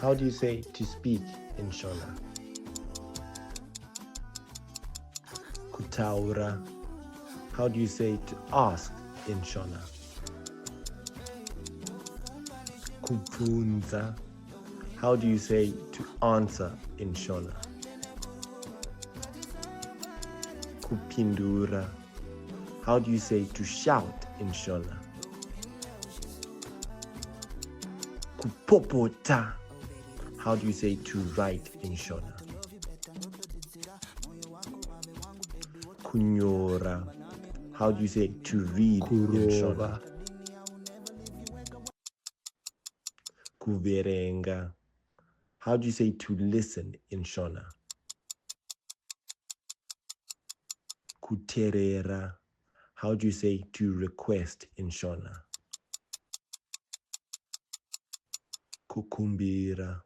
How do you say to speak in Shona? Kutaura. How do you say to ask in Shona? Kupfunza. How do you say to answer in Shona? Kupindura. How do you say to shout in Shona? Kupopota. How do you say to write in Shona? Kunyora. How do you say to read in Shona? Kuverenga. How do you say to listen in Shona? Kuterera. How do you say to request in Shona? Kukumbira.